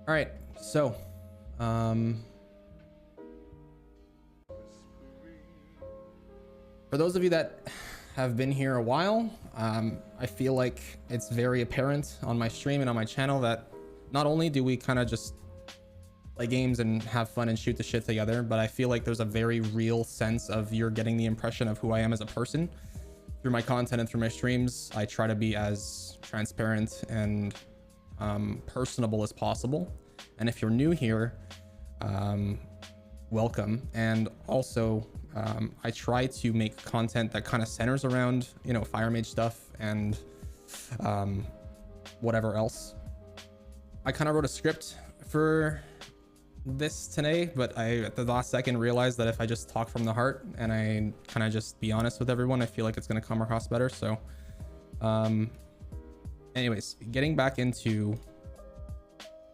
All right, so for those of you that have been here a while, I feel like it's very apparent on my stream and on my channel that not only do we kind of just play games and have fun and shoot the shit together, but I feel like there's a very real sense of you're getting the impression of who I am as a person through my content and through my streams. I try to be as transparent and personable as possible. And if you're new here, welcome. And also, I try to make content that kind of centers around, you know, Fire Mage stuff and whatever else. I kind of wrote a script for this today, but I at the last second realized that if I just talk from the heart and I kind of just be honest with everyone, I feel like it's going to come across better. So anyways, getting back into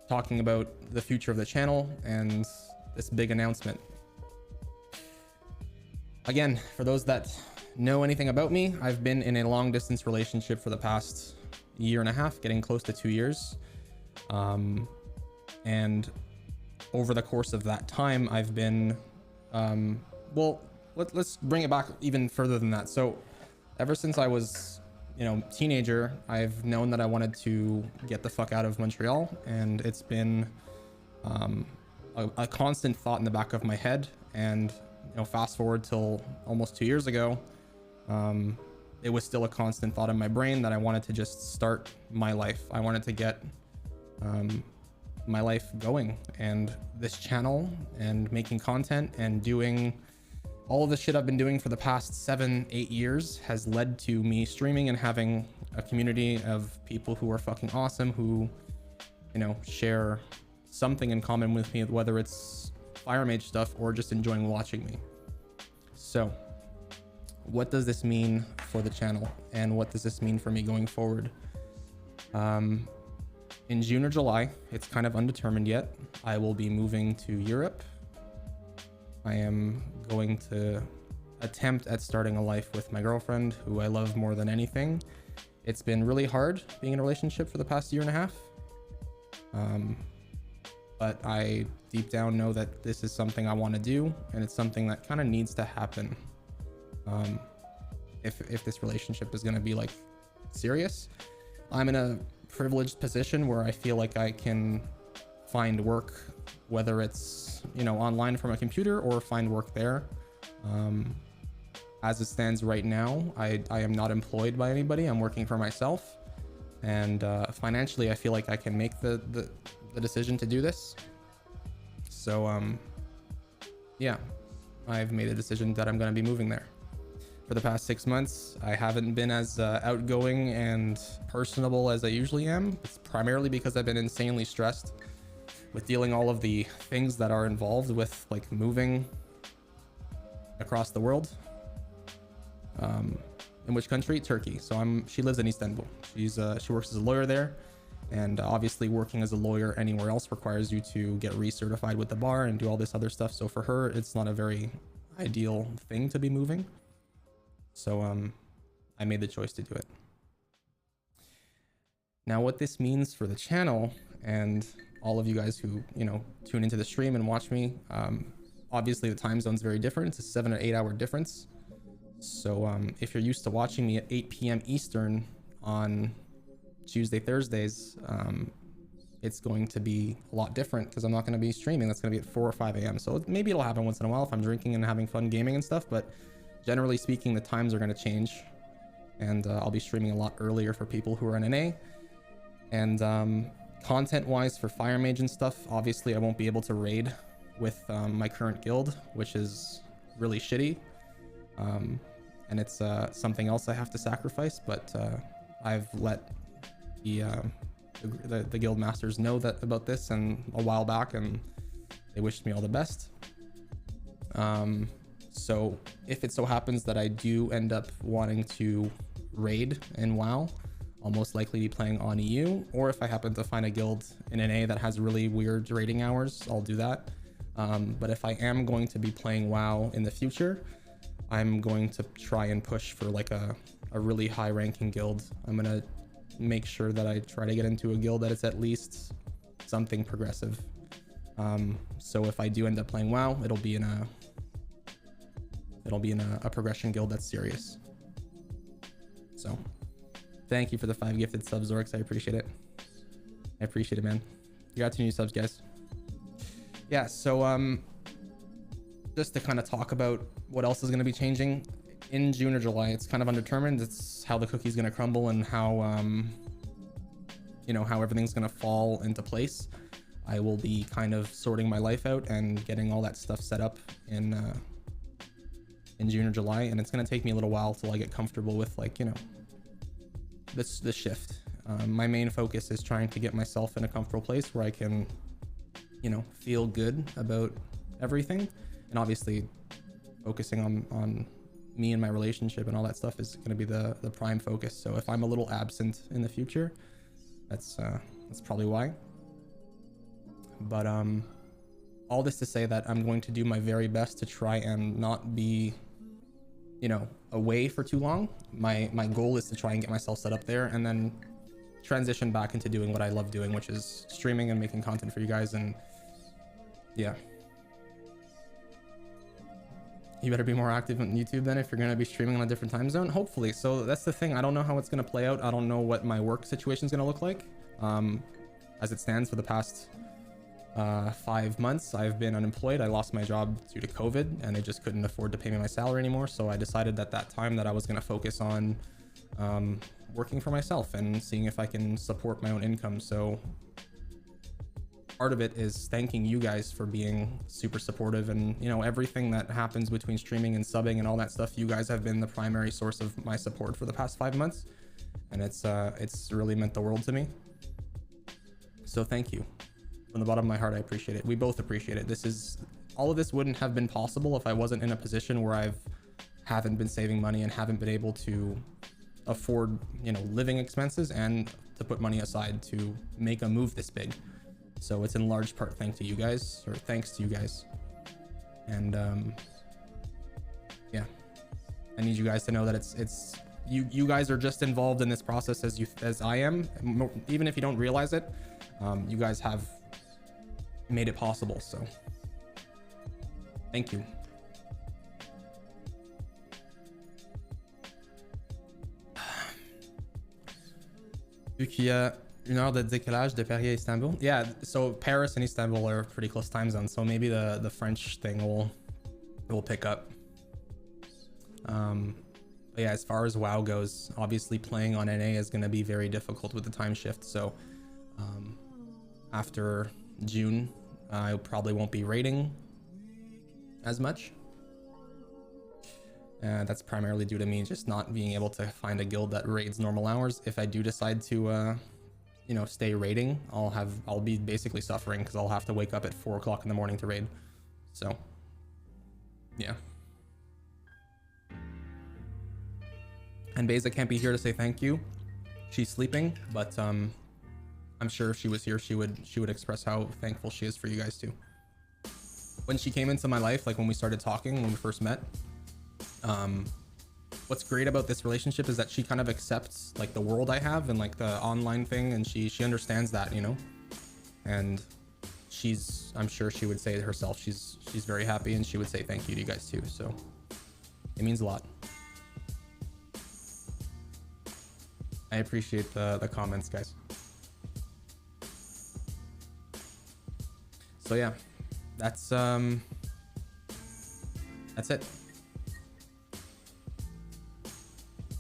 talking about the future of the channel and this big announcement. Again, for those that know anything about me, I've been in a long distance relationship for the past year and a half, getting close to 2 years. And over the course of that time, I've been, well, let's bring it back even further than that. So ever since I was, you know, teenager, I've known that I wanted to get the fuck out of Montreal, and it's been a constant thought in the back of my head. And you know, fast forward till almost 2 years ago, it was still a constant thought in my brain that I wanted to just start my life. I wanted to get my life going, and this channel and making content and doing all of the shit I've been doing for the past 7-8 years has led to me streaming and having a community of people who are fucking awesome, who, you know, share something in common with me, whether it's Fire Mage stuff or just enjoying watching me. So what does this mean for the channel, and what does this mean for me going forward? In June or July, it's kind of undetermined yet, I will be moving to Europe. I am going to attempt at starting a life with my girlfriend, who I love more than anything. It's been really hard being in a relationship for the past year and a half. But I deep down know that this is something I want to do, and it's something that kind of needs to happen. If this relationship is going to be like serious, I'm in a privileged position where I feel like I can find work, whether it's, you know, online from a computer or find work there. As it stands right now, I am not employed by anybody. I'm working for myself, and financially I feel like I can make the decision to do this. So yeah, I've made a decision that I'm going to be moving there. For the past 6 months, I haven't been as outgoing and personable as I usually am. It's primarily because I've been insanely stressed with dealing all of the things that are involved with like moving across the world. In which country? Turkey. So she lives in Istanbul. She works as a lawyer there, and obviously working as a lawyer anywhere else requires you to get recertified with the bar and do all this other stuff. So for her, it's not a very ideal thing to be moving. So I made the choice to do it. Now, what this means for the channel and all of you guys who, you know, tune into the stream and watch me, obviously the time zone's very different. It's a 7 or 8 hour difference. So if you're used to watching me at 8 p.m. Eastern on Tuesday, Thursdays, it's going to be a lot different because I'm not going to be streaming. That's going to be at 4 or 5 a.m. So maybe it'll happen once in a while if I'm drinking and having fun gaming and stuff, but generally speaking, the times are going to change, and I'll be streaming a lot earlier for people who are in NA. And content wise for Fire Mage and stuff, obviously I won't be able to raid with my current guild, which is really shitty. And it's something else I have to sacrifice, but I've let the guild masters know that about this and a while back, and they wished me all the best. So if it so happens that I do end up wanting to raid in WoW, I'll most likely be playing on EU, or if I happen to find a guild in NA that has really weird raiding hours, I'll do that. But if I am going to be playing WoW in the future, I'm going to try and push for like a really high ranking guild. I'm going to make sure that I try to get into a guild that it's at least something progressive. So if I do end up playing WoW, it'll be in a progression guild that's serious. So thank you for the 5 gifted subs, Zorix. I appreciate it. I appreciate it, man. You got 2 new subs, guys. Yeah, so just to kind of talk about what else is going to be changing in June or July, it's kind of undetermined. It's how the cookie's going to crumble and how you know, how everything's going to fall into place. I will be kind of sorting my life out and getting all that stuff set up in June or July, and it's going to take me a little while till I get comfortable with, like, you know, this shift. My main focus is trying to get myself in a comfortable place where I can, you know, feel good about everything, and obviously focusing on me and my relationship and all that stuff is going to be the prime focus. So if I'm a little absent in the future, that's probably why. But all this to say that I'm going to do my very best to try and not be, you know, away for too long. My goal is to try and get myself set up there and then transition back into doing what I love doing, which is streaming and making content for you guys. And yeah, you better be more active on YouTube then if you're going to be streaming on a different time zone, hopefully. So that's the thing. I don't know how it's going to play out. I don't know what my work situation is going to look like. As it stands, for the past 5 months, I've been unemployed. I lost my job due to COVID, and they just couldn't afford to pay me my salary anymore. So I decided at that time that I was going to focus on working for myself and seeing if I can support my own income. So part of it is thanking you guys for being super supportive, and, you know, everything that happens between streaming and subbing and all that stuff, you guys have been the primary source of my support for the past 5 months, and it's really meant the world to me. So thank you. From the bottom of my heart, I appreciate it. We both appreciate it. All of this wouldn't have been possible if I wasn't in a position where haven't been saving money and haven't been able to afford, you know, living expenses and to put money aside to make a move this big. So it's in large part thanks to you guys. And yeah, I need you guys to know that it's you guys are just involved in this process as I am. Even if you don't realize it, you guys have made it possible. So thank you. Vu qu'il y a 1 heure de décalage de Paris à Istanbul. Yeah, so Paris and Istanbul are pretty close time zones, so maybe the French thing will pick up. But yeah, as far as WoW goes, obviously playing on NA is going to be very difficult with the time shift. So after June, I probably won't be raiding as much. That's primarily due to me just not being able to find a guild that raids normal hours. If I do decide to you know, stay raiding, I'll be basically suffering because I'll have to wake up at 4 o'clock in the morning to raid. So yeah. And Beza can't be here to say thank you. She's sleeping, but I'm sure if she was here, she would express how thankful she is for you guys too. When she came into my life, like when we started talking, when we first met, what's great about this relationship is that she kind of accepts like the world I have and like the online thing, and she understands that, you know, and I'm sure she would say it herself, she's very happy, and she would say thank you to you guys too. So it means a lot. I appreciate the comments, guys. So yeah, that's it.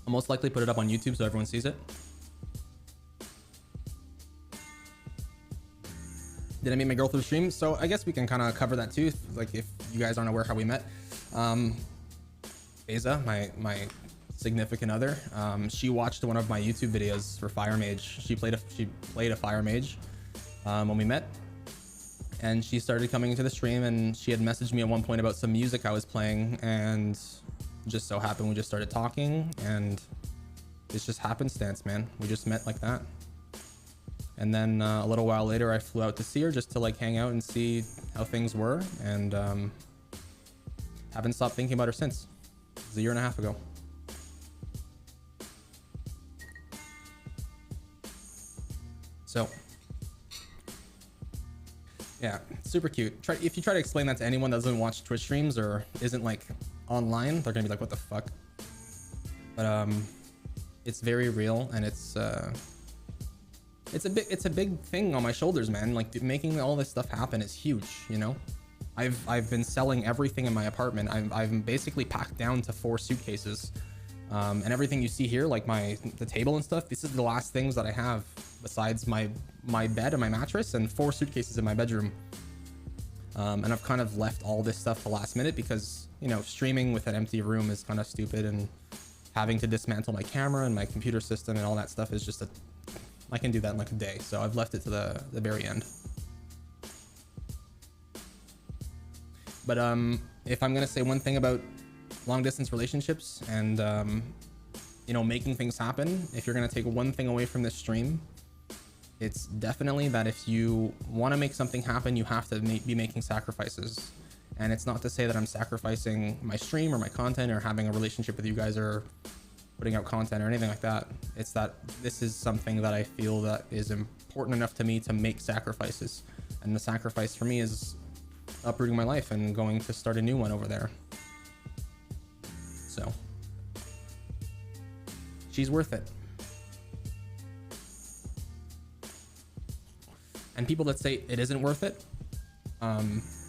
I'll most likely put it up on YouTube so everyone sees it. Did I meet my girl through the stream? So I guess we can kind of cover that too, like if you guys aren't aware how we met. Beza, my significant other, she watched one of my YouTube videos for Fire Mage. She played a Fire Mage when we met, and she started coming into the stream, and she had messaged me at one point about some music I was playing, and just so happened we just started talking, and it's just happenstance, man. We just met like that. And then a little while later I flew out to see her just to like hang out and see how things were, and haven't stopped thinking about her since. It was 1.5 years ago. So Yeah, super cute. If you try to explain that to anyone that doesn't watch Twitch streams or isn't like online, they're gonna be like, what the fuck? But it's very real, and it's a big thing on my shoulders, man. Like making all this stuff happen is huge, you know. I've been selling everything in my apartment. I've basically packed down to 4 suitcases, and everything you see here, like the table and stuff. This is the last things that I have besides my bed and my mattress, and 4 suitcases in my bedroom. And I've kind of left all this stuff to last minute because, you know, streaming with an empty room is kind of stupid, and having to dismantle my camera and my computer system and all that stuff is just I can do that in like a day. So I've left it to the very end. But if I'm gonna say one thing about long distance relationships and you know, making things happen, if you're gonna take one thing away from this stream, it's definitely that if you want to make something happen, you have to be making sacrifices. And it's not to say that I'm sacrificing my stream or my content or having a relationship with you guys or putting out content or anything like that. It's that this is something that I feel that is important enough to me to make sacrifices. And the sacrifice for me is uprooting my life and going to start a new one over there. So she's worth it. And people that say it isn't worth it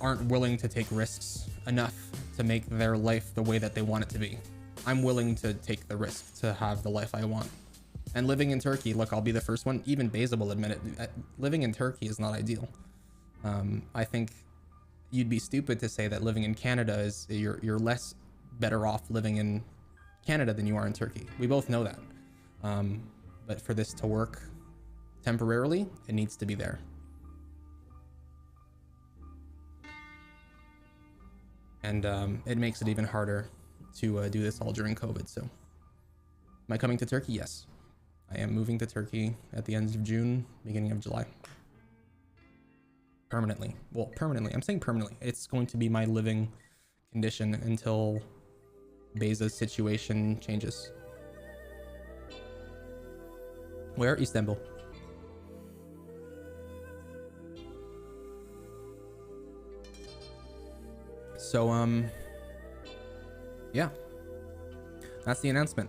aren't willing to take risks enough to make their life the way that they want it to be. I'm willing to take the risk to have the life I want. And living in Turkey, look, I'll be the first one, even Beza will admit it, living in Turkey is not ideal. I think you'd be stupid to say that living in Canada is, you're less better off living in Canada than you are in Turkey. We both know that. But for this to work temporarily, it needs to be there. And it makes it even harder to do this all during COVID. So am I coming to Turkey? Yes, I am moving to Turkey at the end of June, beginning of July. Permanently. Well, permanently. I'm saying permanently. It's going to be my living condition until Beza's situation changes. Where? Istanbul. So, yeah, that's the announcement.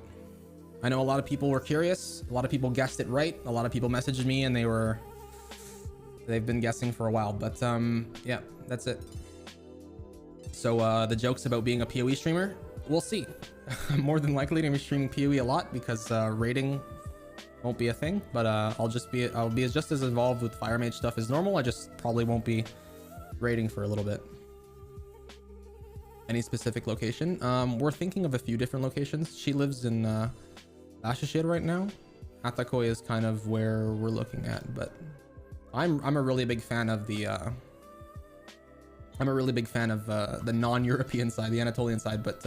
I know a lot of people were curious. A lot of people guessed it right. A lot of people messaged me and they've been guessing for a while, but yeah, that's it. So the jokes about being a PoE streamer, we'll see. I'm more than likely to be streaming PoE a lot because raiding won't be a thing, but I'll be just as involved with Fire Mage stuff as normal. I just probably won't be raiding for a little bit. Any specific location? We're thinking of a few different locations. She lives in Bashashir right now. Atakoy is kind of where we're looking at, but I'm a really big fan of the non-European side, the Anatolian side, but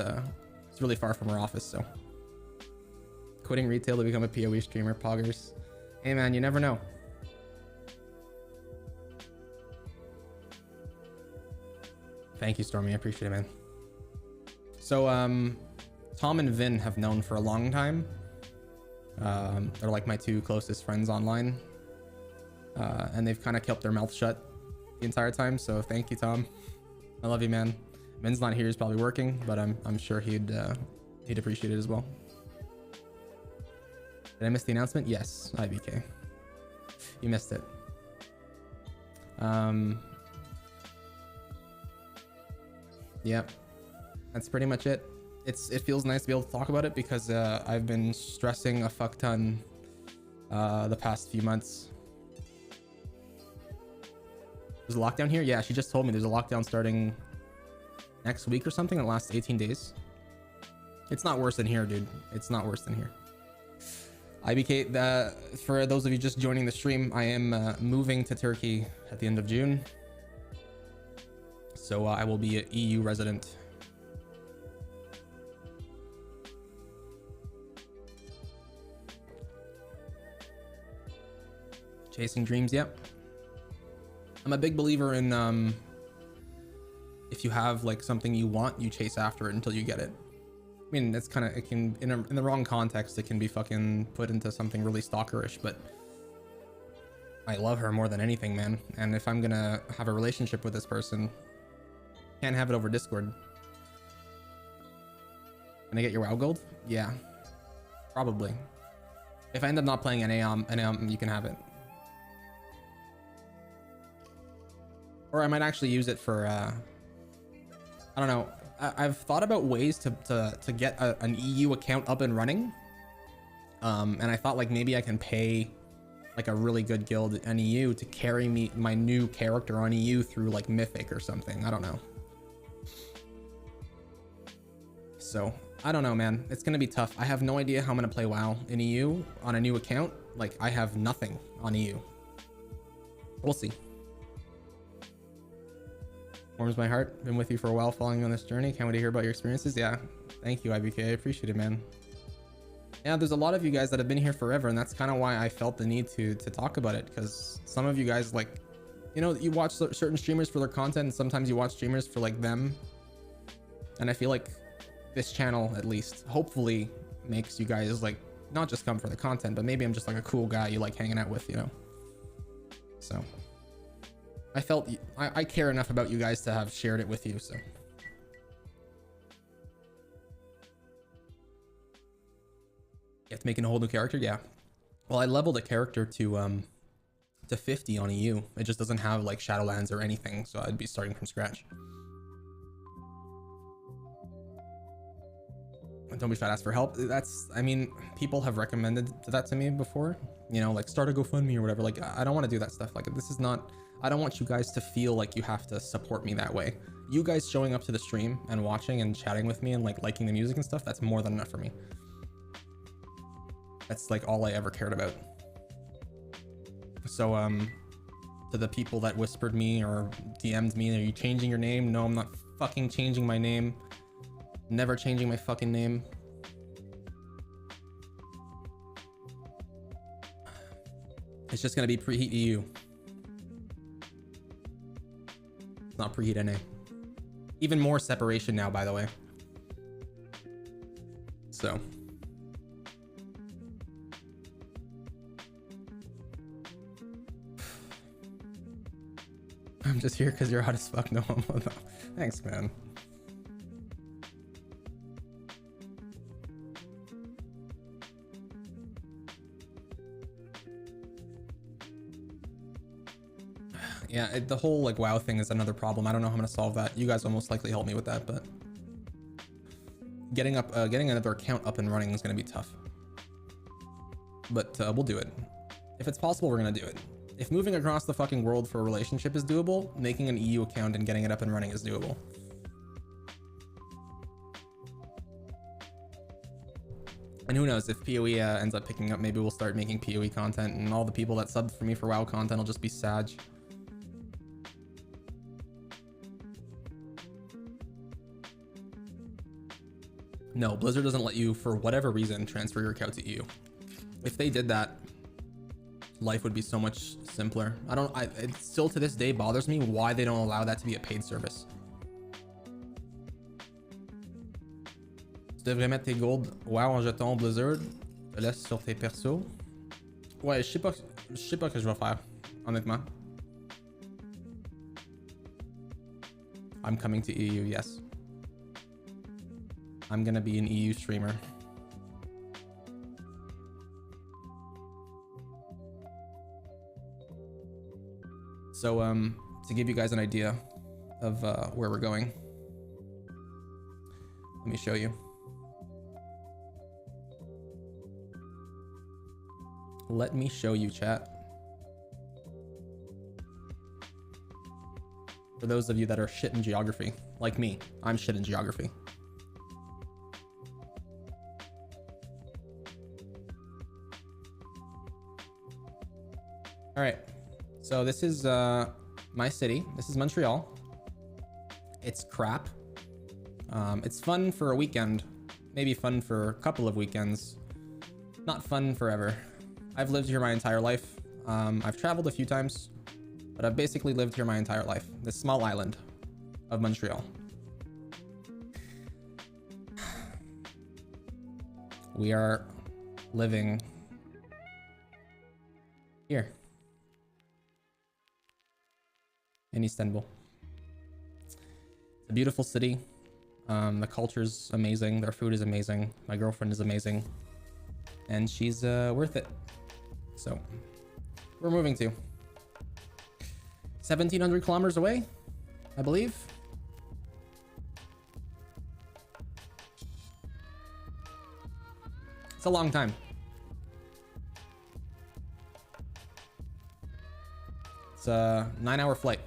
it's really far from our office. So quitting retail to become a PoE streamer, poggers. Hey man, you never know. Thank you, Stormy. I appreciate it, man. So Tom and Vin have known for a long time. They're like my 2 closest friends online, and they've kind of kept their mouth shut the entire time. So thank you, Tom. I love you, man. Vin's not here; he's probably working, but I'm sure he'd appreciate it as well. Did I miss the announcement? Yes, IBK. You missed it. Yep. That's pretty much it. It feels nice to be able to talk about it because I've been stressing a fuck ton the past few months. There's a lockdown here? Yeah, she just told me there's a lockdown starting next week or something. It lasts 18 days. It's not worse than here, dude. It's not worse than here. IBK, for those of you just joining the stream, I am moving to Turkey at the end of June. So I will be an EU resident. Chasing dreams, yep. I'm a big believer in if you have like something you want, you chase after it until you get it. I mean, that's kind of, it can, in the wrong context, it can be fucking put into something really stalkerish, but I love her more than anything, man. And if I'm gonna have a relationship with this person, can't have it over Discord. Can I get your WoW gold? Yeah, probably. If I end up not playing an you can have it. Or I might actually use it for, I don't know. I've thought about ways to get an EU account up and running. And I thought like maybe I can pay like a really good guild an EU to carry my new character on EU through like Mythic or something. I don't know. So I don't know, man. It's gonna be tough. I have no idea how I'm gonna play WoW in EU on a new account. Like I have nothing on EU. We'll see. Warms my heart. Been with you for a while, following you on this journey. Can't wait to hear about your experiences. Yeah, thank you, IBK. I appreciate it, man. Yeah, there's a lot of you guys that have been here forever, and that's kind of why I felt the need to talk about it, because some of you guys, like, you know, you watch certain streamers for their content, and sometimes you watch streamers for like them, and I feel like this channel at least hopefully makes you guys like not just come for the content, but maybe I'm just like a cool guy you like hanging out with, you know. So I felt I care enough about you guys to have shared it with you. So you have to make a whole new character. Yeah, well, I leveled a character to 50 on EU. It just doesn't have like Shadowlands or anything, so I'd be starting from scratch. Don't be fat, ask for help. That's, I mean, people have recommended that to me before, you know, like start a GoFundMe or whatever. Like I don't want to do that stuff. Like this is not, I don't want you guys to feel like you have to support me that way. You guys showing up to the stream and watching and chatting with me and like liking the music and stuff, that's more than enough for me. That's like all I ever cared about. So to the people that whispered me or DM'd me, are you changing your name? No, I'm not fucking changing my name. Never changing my fucking name. It's just gonna be Preheat EU. It's not Preheat NA. Even more separation now, by the way. So I'm just here because you're hot as fuck. No, thanks, man. Yeah, the whole like WoW thing is another problem. I don't know how I'm gonna solve that. You guys will most likely help me with that, but getting another account up and running is gonna be tough. But we'll do it. If it's possible, we're gonna do it. If moving across the fucking world for a relationship is doable, making an EU account and getting it up and running is doable. And who knows, if PoE ends up picking up, maybe we'll start making PoE content, and all the people that subbed for me for WoW content will just be sad. No, Blizzard doesn't let you, for whatever reason, transfer your account to EU. If they did that, life would be so much simpler. It still to this day bothers me why they don't allow that to be a paid service. Tu devrais mettre tes gold WoW en jeton Blizzard. Te laisse sur tes persos. Ouais, je sais pas que je vais faire, honnêtement. I'm coming to EU, yes. I'm gonna be an EU streamer. So to give you guys an idea of where we're going, let me show you. Let me show you, chat. For those of you that are shit in geography, like me, I'm shit in geography. All right, so this is my city. This is Montreal. It's crap. It's fun for a weekend, maybe fun for a couple of weekends. Not fun forever. I've lived here my entire life. I've traveled a few times, but I've basically lived here my entire life. This small island of Montreal. We are living here. in Istanbul. It's a beautiful city. The culture's amazing. Their food is amazing. My girlfriend is amazing. And she's worth it. So we're moving to 1,700 kilometers away, I believe. It's a long time. It's a 9-hour flight.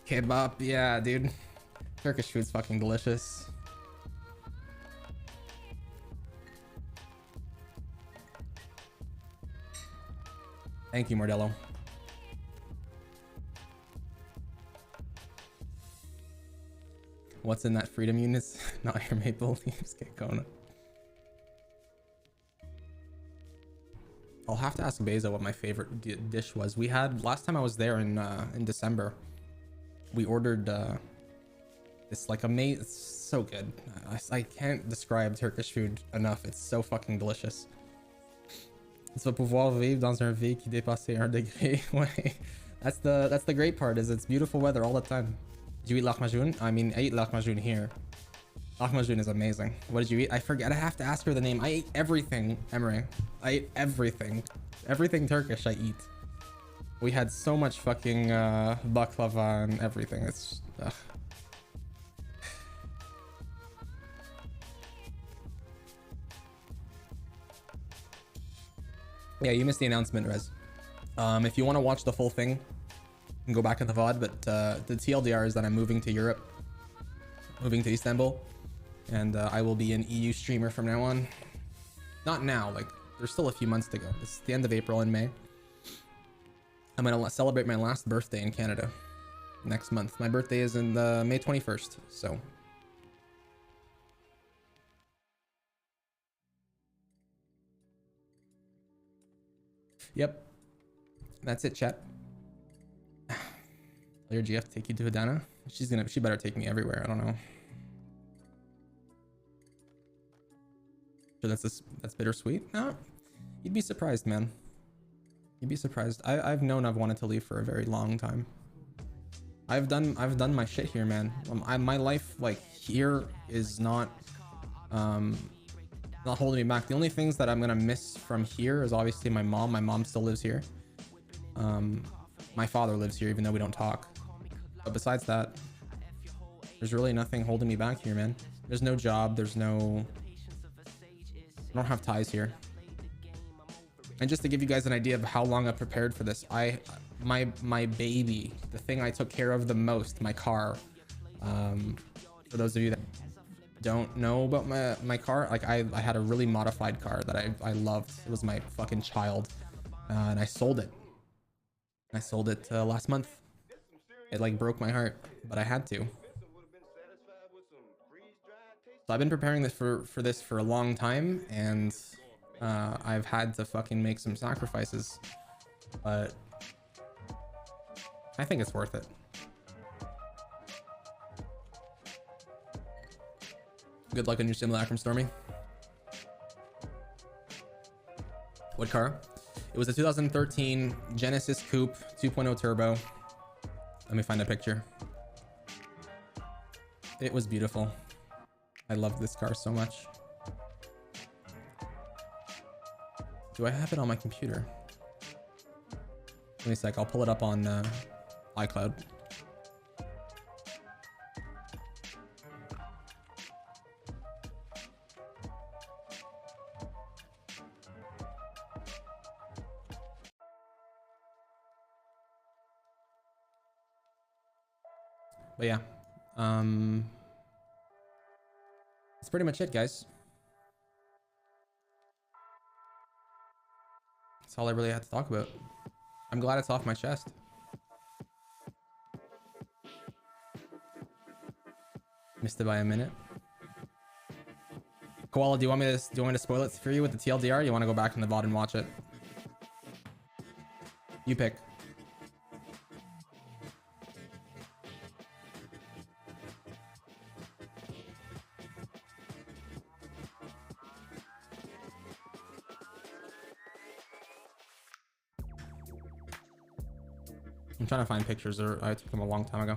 Kebab, yeah, dude. Turkish food's fucking delicious. Thank you, Mordello. What's in that freedom units? Not your maple leaves, get going. I'll have to ask Beza what my favorite dish was. We had last time I was there in December. We ordered this like amazing. It's so good. I can't describe Turkish food enough. It's so fucking delicious. Tu vas pouvoir vivre dans un vie qui dépasse 1 degré. Ouais. That's the great part, is it's beautiful weather all the time. Did you eat lahmacun? I mean, I eat lahmacun here. Lahmacun is amazing. What did you eat? I forget. I have to ask her the name. I ate everything, Emre. I ate everything. Everything Turkish I eat. We had so much fucking baklava and everything. It's... Yeah, you missed the announcement, Rez. If you want to watch the full thing, you can go back in the VOD, but the TLDR is that I'm moving to Europe. Moving to Istanbul. And I will be an EU streamer from now on. Not now, like, there's still a few months to go. It's the end of April and May. I'm gonna celebrate my last birthday in Canada next month. My birthday is in May 21st, so. Yep. That's it, chat. Your GF take you to Adana? She better take me everywhere. I don't know. So that's bittersweet. No, you'd be surprised, man. You'd be surprised. I've known I've wanted to leave for a very long time. I've done my shit here, man. My life like here is not holding me back. The only things that I'm gonna miss from here is obviously my mom. My mom still lives here. My father lives here, even though we don't talk. But besides that, there's really nothing holding me back here, man. There's no job. There's no... I don't have ties here. And just to give you guys an idea of how long I've prepared for this, my baby, the thing I took care of the most, my car. For those of you that don't know about my car, like I had a really modified car that I loved. It was my fucking child, and I sold it. I sold it last month. It like broke my heart, but I had to. So I've been preparing this for this for a long time, and I've had to fucking make some sacrifices, but I think it's worth it. Good luck on your simulacrum, Stormy. What car? It was a 2013 Genesis Coupe 2.0 turbo. Let me find a picture. It was beautiful. I love this car so much. Do I have it on my computer? Give me a sec. I'll pull it up on iCloud. But yeah, that's pretty much it, guys. That's all I really had to talk about. I'm glad it's off my chest. Missed it by a minute. Koala, do you want me to spoil it for you with the TLDR? Or you want to go back in the VOD and watch it? You pick. I'm trying to find pictures, or I took them a long time ago.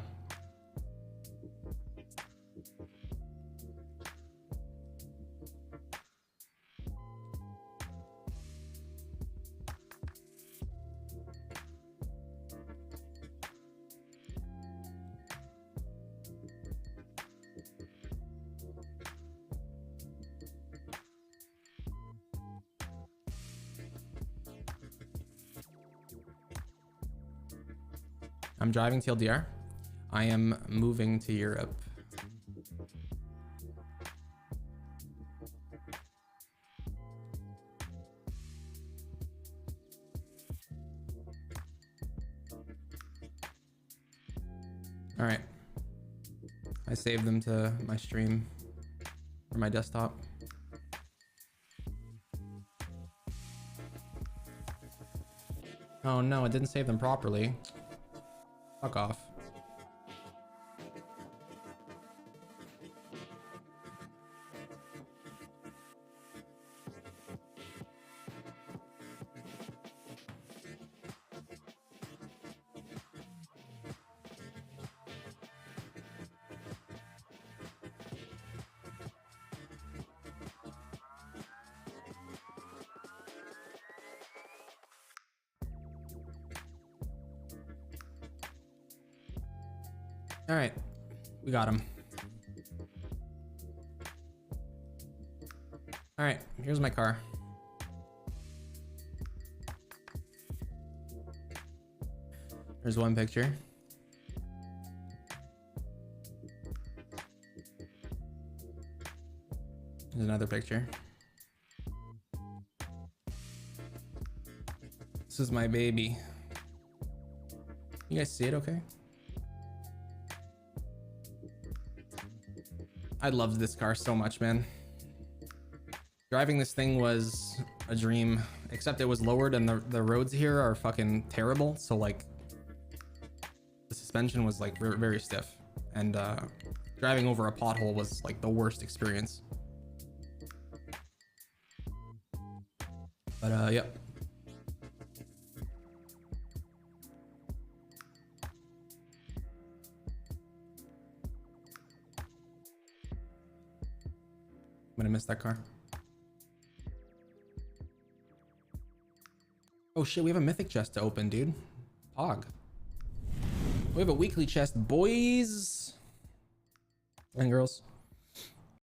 I'm driving TLDR. I am moving to Europe. All right. I saved them to my stream or my desktop. Oh no, it didn't save them properly. Fuck off. All right, we got him. All right, here's my car. There's one picture. There's another picture. This is my baby. You guys see it okay? I loved this car so much, man. Driving this thing was a dream, except it was lowered and the roads here are fucking terrible. So like the suspension was like very, very stiff, and driving over a pothole was like the worst experience. But yep. I'm gonna miss that car. Oh shit, we have a mythic chest to open, dude. Pog. We have a weekly chest, boys and girls.